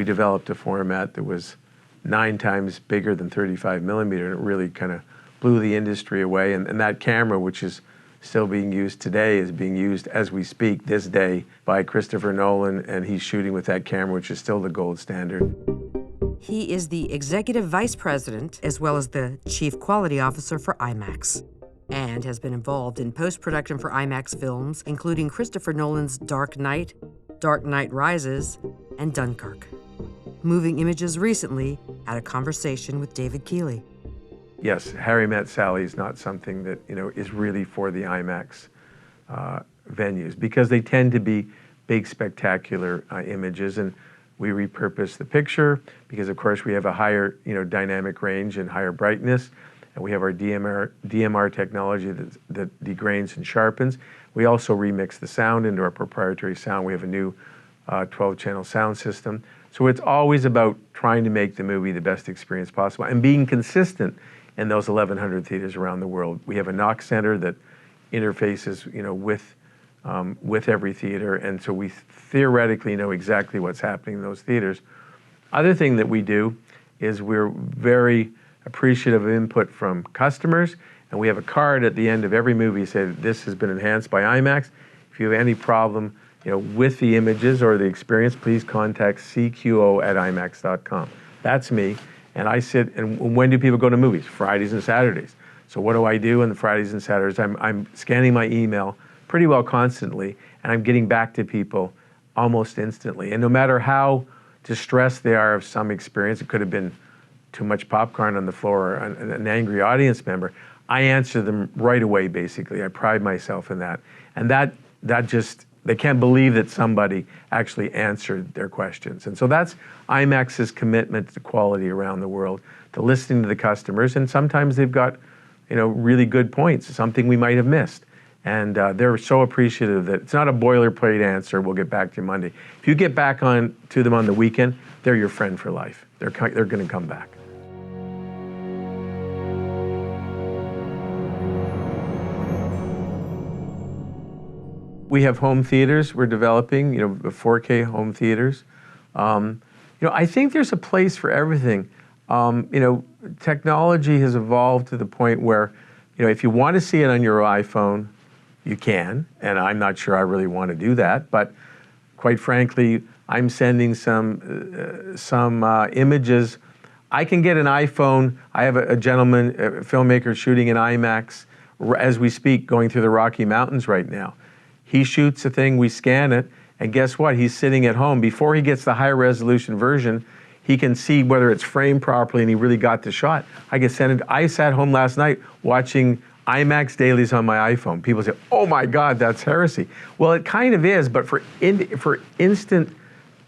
we developed a format that was 9 times bigger than 35 millimeter, and it really kind of blew the industry away. And that camera, which is still being used today, is being used as we speak this day by Christopher Nolan, and he's shooting with that camera, which is still the gold standard. He is the Executive Vice President as well as the Chief Quality Officer for IMAX, and has been involved in post-production for IMAX films, including Christopher Nolan's Dark Knight, Dark Knight Rises, and Dunkirk. Moving Images recently had a conversation with David Keighley. Yes, Harry Met Sally is not something that is really for the IMAX venues, because they tend to be big, spectacular images, and we repurpose the picture because, of course, we have a higher dynamic range and higher brightness, and we have our DMR technology that degrains and sharpens. We also remix the sound into our proprietary sound. We have a new 12-channel sound system. So it's always about trying to make the movie the best experience possible and being consistent in those 1,100 theaters around the world. We have a knock center that interfaces, with every theater, and so we theoretically know exactly what's happening in those theaters. Other thing that we do is we're very appreciative of input from customers, and we have a card at the end of every movie saying this has been enhanced by IMAX. If you have any problem with the images or the experience, please contact cqo@imax.com. That's me, and I sit, and when do people go to movies? Fridays and Saturdays. So what do I do on the Fridays and Saturdays? I'm scanning my email pretty well constantly, and I'm getting back to people almost instantly. And no matter how distressed they are of some experience, it could have been too much popcorn on the floor or an angry audience member, I answer them right away, basically. I pride myself in that. And that just, they can't believe that somebody actually answered their questions. And so that's IMAX's commitment to quality around the world, to listening to the customers, and sometimes they've got really good points, something we might have missed. And they're so appreciative that it's not a boilerplate answer, we'll get back to you Monday. If you get back on to them on the weekend, they're your friend for life. They're going to come back. We have home theaters we're developing, 4K home theaters. I think there's a place for everything. Technology has evolved to the point where, if you want to see it on your iPhone, you can, and I'm not sure I really want to do that, but quite frankly, I'm sending some images. I can get an iPhone. I have a gentleman, a filmmaker shooting in IMAX as we speak, going through the Rocky Mountains right now. He shoots a thing, we scan it, and guess what? He's sitting at home. Before he gets the higher resolution version, he can see whether it's framed properly and he really got the shot. I can send it. I sat home last night watching IMAX dailies on my iPhone. People say, oh my God, that's heresy. Well, it kind of is, but for instant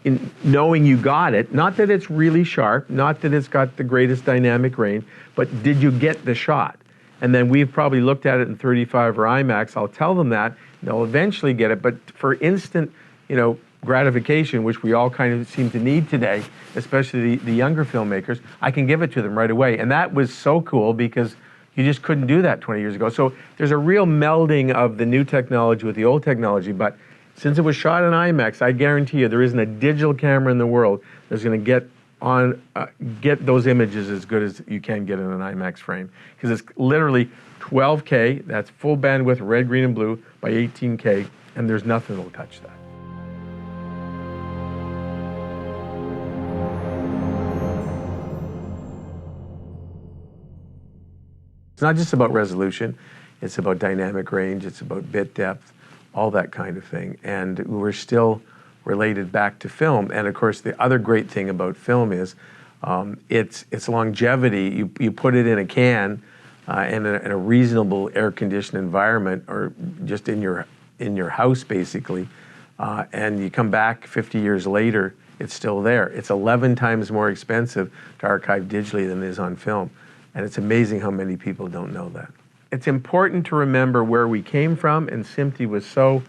in knowing you got it, not that it's really sharp, not that it's got the greatest dynamic range, but did you get the shot? And then we've probably looked at it in 35 or IMAX. I'll tell them that, and they'll eventually get it. But for instant, gratification, which we all kind of seem to need today, especially the younger filmmakers, I can give it to them right away. And that was so cool because you just couldn't do that 20 years ago. So there's a real melding of the new technology with the old technology. But since it was shot in IMAX, I guarantee you there isn't a digital camera in the world that's going to get those images as good as you can get in an IMAX frame. Because it's literally 12K, that's full bandwidth, red, green, and blue, by 18K, and there's nothing that'll touch that. It's not just about resolution, it's about dynamic range, it's about bit depth, all that kind of thing. And we're still related back to film. And of course, the other great thing about film is its longevity. You put it in a can in a reasonable air-conditioned environment, or just in your house, basically, and you come back 50 years later, it's still there. It's 11 times more expensive to archive digitally than it is on film. And it's amazing how many people don't know that. It's important to remember where we came from, and SMPTE was so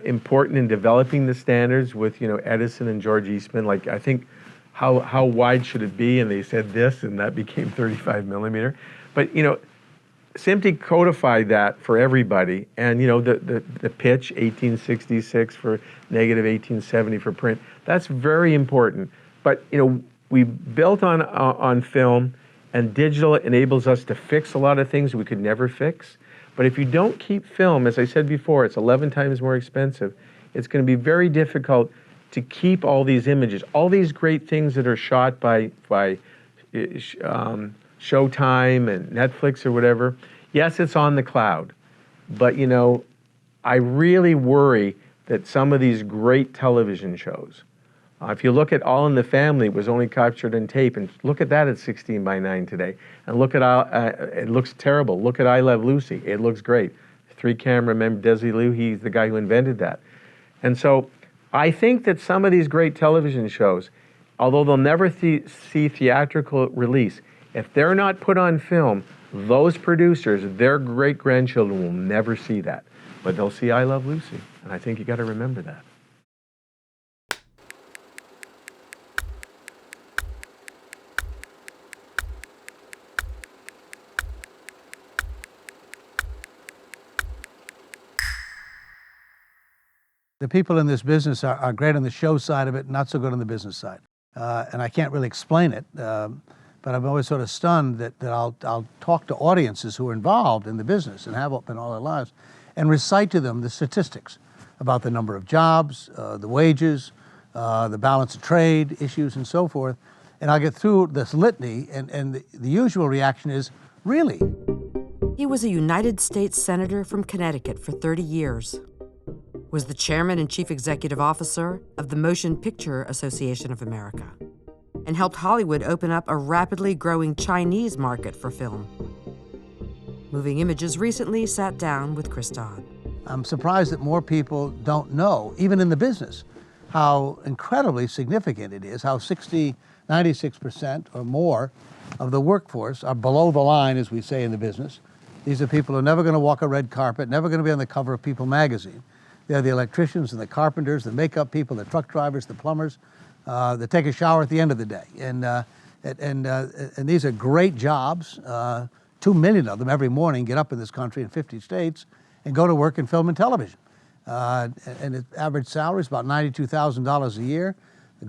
important in developing the standards with Edison and George Eastman. Like, I think how wide should it be, and they said this, and that became 35 millimeter. But SMPTE codified that for everybody, and the pitch 1866 for negative 1870 for print. That's very important. But we built on film, and digital enables us to fix a lot of things we could never fix. But if you don't keep film, as I said before, it's 11 times more expensive. It's going to be very difficult to keep all these images, all these great things that are shot by Showtime and Netflix or whatever. Yes, it's on the cloud, but I really worry that some of these great television shows, if you look at All in the Family, it was only captured in tape, and look at that at 16:9 today. And look at, it looks terrible. Look at I Love Lucy, it looks great. 3-camera, remember Desilu, he's the guy who invented that. And so I think that some of these great television shows, although they'll never see theatrical release, if they're not put on film, those producers, their great-grandchildren will never see that. But they'll see I Love Lucy, and I think you got to remember that. The people in this business are great on the show side of it, not so good on the business side. And I can't really explain it, but I'm always sort of stunned that I'll talk to audiences who are involved in the business and have been all their lives, and recite to them the statistics about the number of jobs, the wages, the balance of trade issues, and so forth. And I'll get through this litany, and the usual reaction is, really? He was a United States Senator from Connecticut for 30 years, was the chairman and chief executive officer of the Motion Picture Association of America, and helped Hollywood open up a rapidly growing Chinese market for film. Moving Images recently sat down with Chris Dodd. I'm surprised that more people don't know, even in the business, how incredibly significant it is, how 96% or more of the workforce are below the line, as we say in the business. These are people who are never going to walk a red carpet, never going to be on the cover of People magazine. They're the electricians and the carpenters, the makeup people, the truck drivers, the plumbers, that take a shower at the end of the day. And these are great jobs. 2 million of them every morning get up in this country in 50 states and go to work in film and television. And the average salary is about $92,000 a year.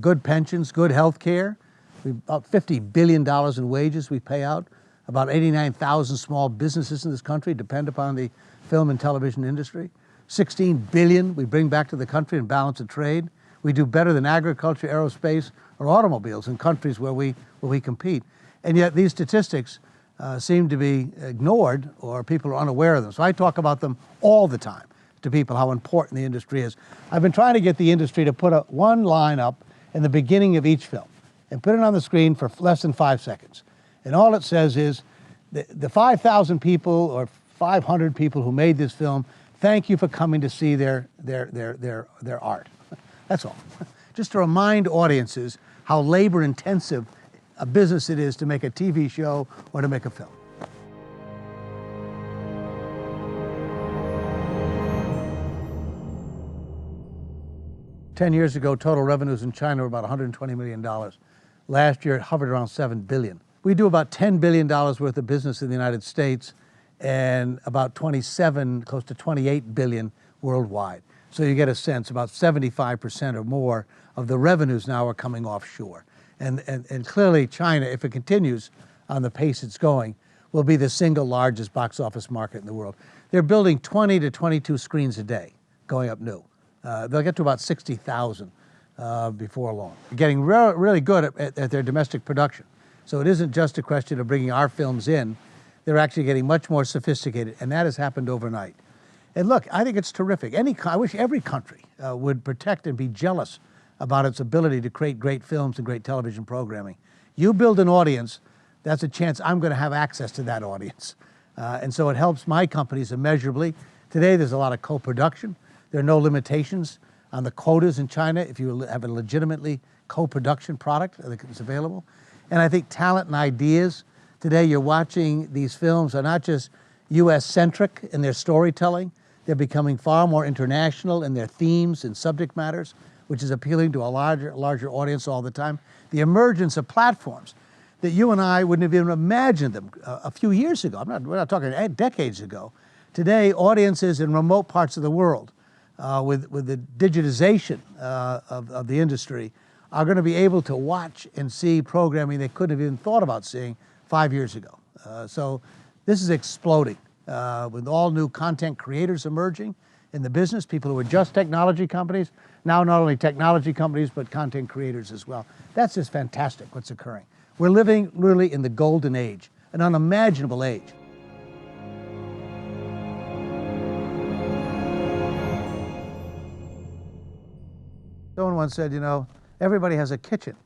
Good pensions, good health care. About $50 billion in wages we pay out. About 89,000 small businesses in this country depend upon the film and television industry. 16 billion we bring back to the country in balance of trade. We do better than agriculture, aerospace, or automobiles in countries where we compete. And yet these statistics seem to be ignored, or people are unaware of them. So I talk about them all the time to people, how important the industry is. I've been trying to get the industry to put one line up in the beginning of each film and put it on the screen for less than 5 seconds. And all it says is, the 5,000 people or 500 people who made this film, thank you for coming to see their art. That's all. Just to remind audiences how labor-intensive a business it is to make a TV show or to make a film. Ten years ago, total revenues in China were about $120 million. Last year, it hovered around $7 billion. We do about $10 billion worth of business in the United States and about 27, close to 28 billion worldwide. So you get a sense, about 75% or more of the revenues now are coming offshore. And clearly China, if it continues on the pace it's going, will be the single largest box office market in the world. They're building 20 to 22 screens a day, going up new. They'll get to about 60,000 before long. They're getting really good at their domestic production. So it isn't just a question of bringing our films in. They're actually getting much more sophisticated, and that has happened overnight. And look, I think it's terrific. I wish every country would protect and be jealous about its ability to create great films and great television programming. You build an audience, that's a chance I'm going to have access to that audience. And so it helps my companies immeasurably. Today there's a lot of co-production. There are no limitations on the quotas in China if you have a legitimately co-production product that's available. And I think talent and ideas, today you're watching these films are not just US-centric in their storytelling, they're becoming far more international in their themes and subject matters, which is appealing to a larger audience all the time. The emergence of platforms that you and I wouldn't have even imagined them a few years ago. We're not talking decades ago. Today, audiences in remote parts of the world, with the digitization of the industry, are going to be able to watch and see programming they couldn't have even thought about seeing 5 years ago. So this is exploding with all new content creators emerging in the business, people who are just technology companies, now not only technology companies, but content creators as well. That's just fantastic what's occurring. We're living really in the golden age, an unimaginable age. Someone once said, you know, everybody has a kitchen,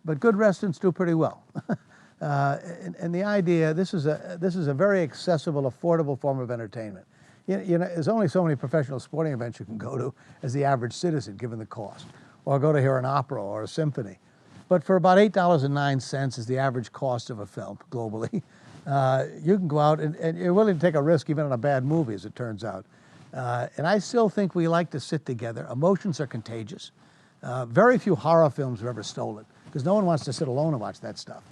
but good restaurants do pretty well. And the idea, this is a very accessible, affordable form of entertainment. You know, there's only so many professional sporting events you can go to as the average citizen, given the cost, or go to hear an opera or a symphony. But for about $8.09 is the average cost of a film globally. You can go out and you're willing to take a risk even on a bad movie, as it turns out. And I still think we like to sit together. Emotions are contagious. Very few horror films have ever stolen, because no one wants to sit alone and watch that stuff.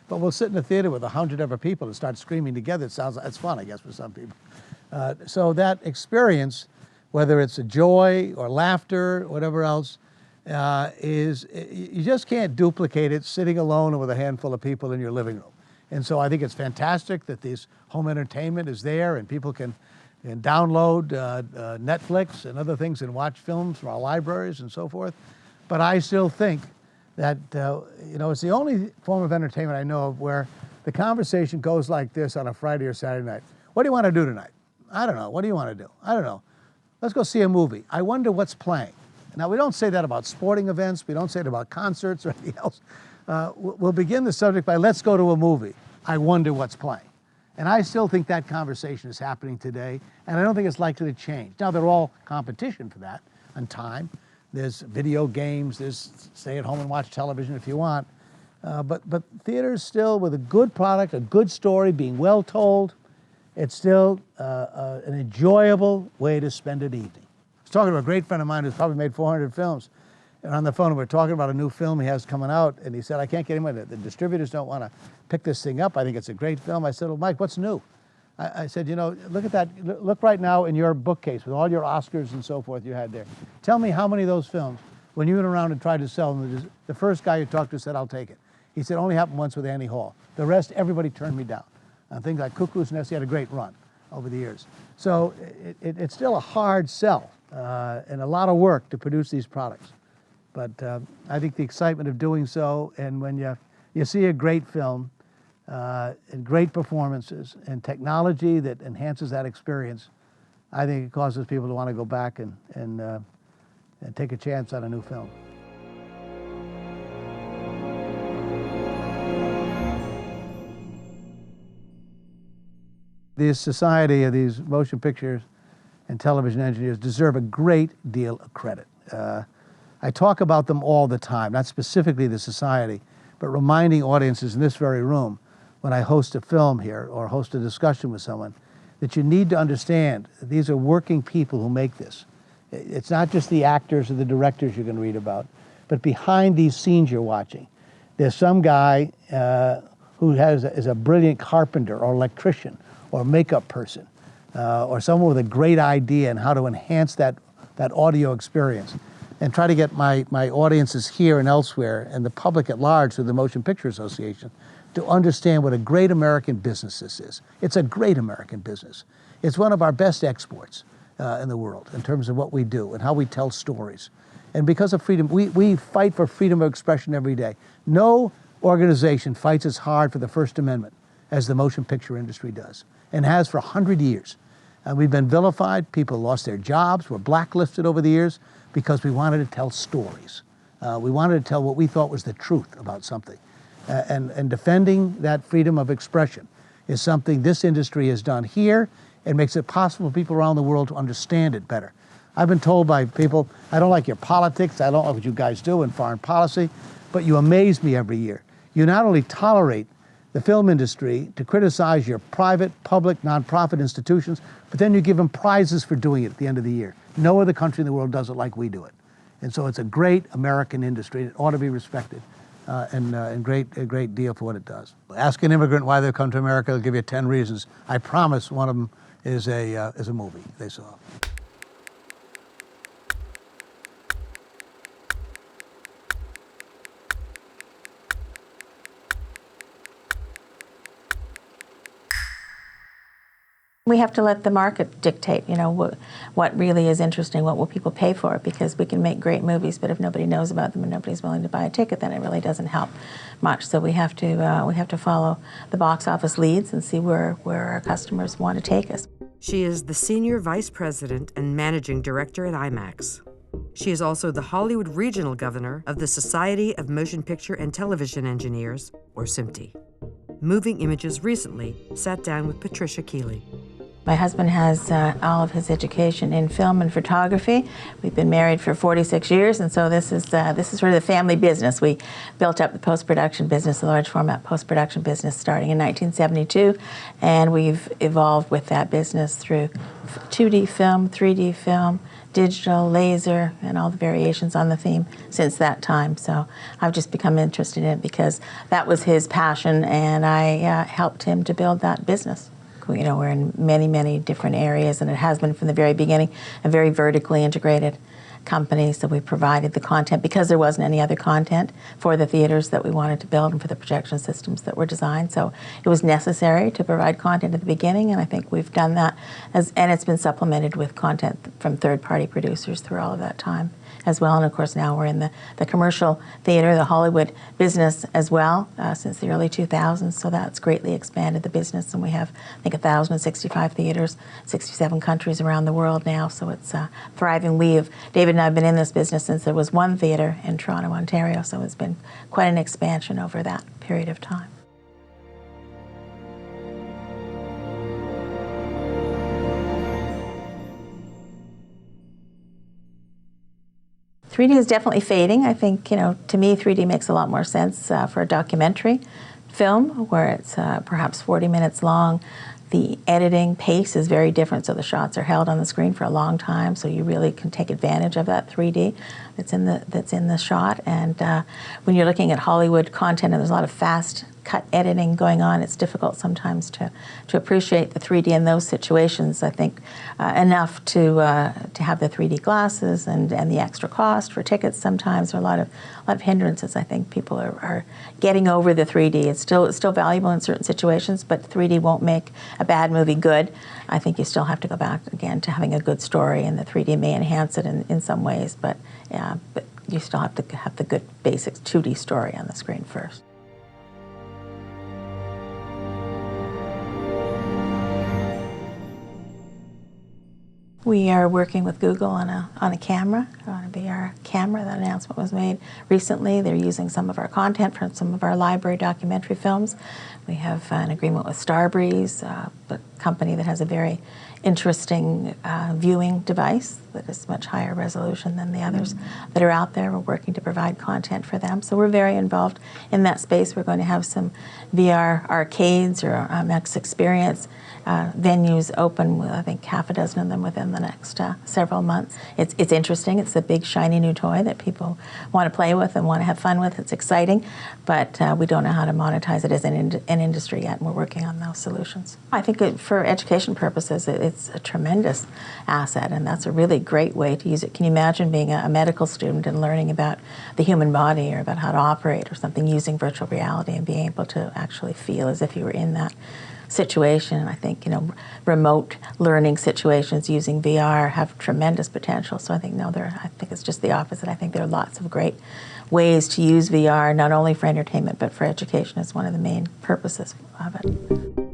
But we'll sit in a theater with 100 other people and start screaming together. It's fun, I guess, for some people. So that experience, whether it's a joy or laughter, whatever else, you just can't duplicate it sitting alone or with a handful of people in your living room. And so I think it's fantastic that this home entertainment is there and people can download Netflix and other things and watch films from our libraries and so forth. But I still think that, you know, it's the only form of entertainment I know of where the conversation goes like this on a Friday or Saturday night. What do you want to do tonight? I don't know. What do you want to do? I don't know. Let's go see a movie. I wonder what's playing. Now, we don't say that about sporting events. We don't say it about concerts or anything else. We'll begin the subject by, let's go to a movie. I wonder what's playing. And I still think that conversation is happening today, and I don't think it's likely to change. Now, they're all competition for that and time. There's video games, there's stay at home and watch television if you want. But theater's still, with a good product, a good story, being well told, it's still an enjoyable way to spend an evening. I was talking to a great friend of mine who's probably made 400 films. And on the phone, we were talking about a new film he has coming out, and he said, I can't get him in it. The distributors don't want to pick this thing up. I think it's a great film. I said, well, Mike, what's new? I said, you know, look at that. Look right now in your bookcase with all your Oscars and so forth you had there. Tell me how many of those films, when you went around and tried to sell them, the first guy you talked to said, I'll take it. He said, only happened once with Annie Hall. The rest, everybody turned me down. Things like Cuckoo's Nest, he had a great run over the years. So it's still a hard sell and a lot of work to produce these products. But I think the excitement of doing so, and when you see a great film and great performances and technology that enhances that experience, I think it causes people to want to go back and take a chance on a new film. This society of these motion pictures and television engineers deserve a great deal of credit. I talk about them all the time, not specifically the society, but reminding audiences in this very room when I host a film here or host a discussion with someone that you need to understand that these are working people who make this. It's not just the actors or the directors you're going to read about, but behind these scenes you're watching, there's some guy who is a brilliant carpenter or electrician or makeup person or someone with a great idea on how to enhance that audio experience, and try to get my audiences here and elsewhere and the public at large through the Motion Picture Association to understand what a great American business this is. It's a great American business. It's one of our best exports in the world in terms of what we do and how we tell stories. And because of freedom, we fight for freedom of expression every day. No organization fights as hard for the First Amendment as the motion picture industry does, and has for 100 years. We've been vilified, people lost their jobs, were blacklisted over the years because we wanted to tell stories. We wanted to tell what we thought was the truth about something. And defending that freedom of expression is something this industry has done here and makes it possible for people around the world to understand it better. I've been told by people, I don't like your politics, I don't like what you guys do in foreign policy, but you amaze me every year. You not only tolerate the film industry to criticize your private, public, nonprofit institutions, but then you give them prizes for doing it at the end of the year. No other country in the world does it like we do it. And so it's a great American industry. It ought to be respected and a great deal for what it does. Ask an immigrant why they've come to America, they'll give you 10 reasons. I promise one of them is a movie they saw. We have to let the market dictate, what really is interesting, what will people pay for, because we can make great movies, but if nobody knows about them and nobody's willing to buy a ticket, then it really doesn't help much. So we have to follow the box office leads and see where our customers want to take us. She is the Senior Vice President and Managing Director at IMAX. She is also the Hollywood Regional Governor of the Society of Motion Picture and Television Engineers, or SMPTE. Moving Images recently sat down with Patricia Keighley. My husband has all of his education in film and photography. We've been married for 46 years, and so this is sort of the family business. We built up the post-production business, the large format post-production business, starting in 1972, and we've evolved with that business through 2D film, 3D film, digital, laser, and all the variations on the theme since that time. So I've just become interested in it because that was his passion, and I helped him to build that business. We're in many, many different areas, and it has been from the very beginning a very vertically integrated company. So we provided the content because there wasn't any other content for the theaters that we wanted to build and for the projection systems that were designed. So it was necessary to provide content at the beginning, and I think we've done that. And it's been supplemented with content from third-party producers through all of that time as well. And of course now we're in the commercial theater, the Hollywood business as well, since the early 2000s. So that's greatly expanded the business, and we have, I think, 1,065 theaters, 67 countries around the world now. So it's thriving. David and I have been in this business since there was one theater in Toronto, Ontario. So it's been quite an expansion over that period of time. .3D is definitely fading. I think, to me, 3D makes a lot more sense for a documentary film where it's perhaps 40 minutes long. The editing pace is very different, so the shots are held on the screen for a long time, so you really can take advantage of that 3D that's in the shot. And when you're looking at Hollywood content and there's a lot of fast cut editing going on, it's difficult sometimes to appreciate the 3D in those situations. I think enough to have the 3D glasses and the extra cost for tickets sometimes are a lot of hindrances. I think people are getting over the 3D. It's still valuable in certain situations, but 3D won't make a bad movie good. I think you still have to go back again to having a good story, and the 3D may enhance it in some ways, but you still have to have the good basic 2D story on the screen first. We are working with Google on a camera, on a VR camera. That announcement was made recently. They're using some of our content from some of our library documentary films. We have an agreement with Starbreeze, a company that has a very interesting viewing device that is much higher resolution than the others that are out there. We're working to provide content for them. So we're very involved in that space. We're going to have some VR arcades or IMAX experience venues open, I think half a dozen of them within the next several months. It's interesting. It's a big shiny new toy that people want to play with and want to have fun with. It's exciting, but we don't know how to monetize it as an industry yet, and we're working on those solutions. I think for education purposes, it's a tremendous asset, and that's a really great way to use it. Can you imagine being a medical student and learning about the human body or about how to operate or something using virtual reality and being able to actually feel as if you were in that situation? I think, remote learning situations using VR have tremendous potential. So I think, I think it's just the opposite. I think there are lots of great ways to use VR, not only for entertainment, but for education as one of the main purposes of it.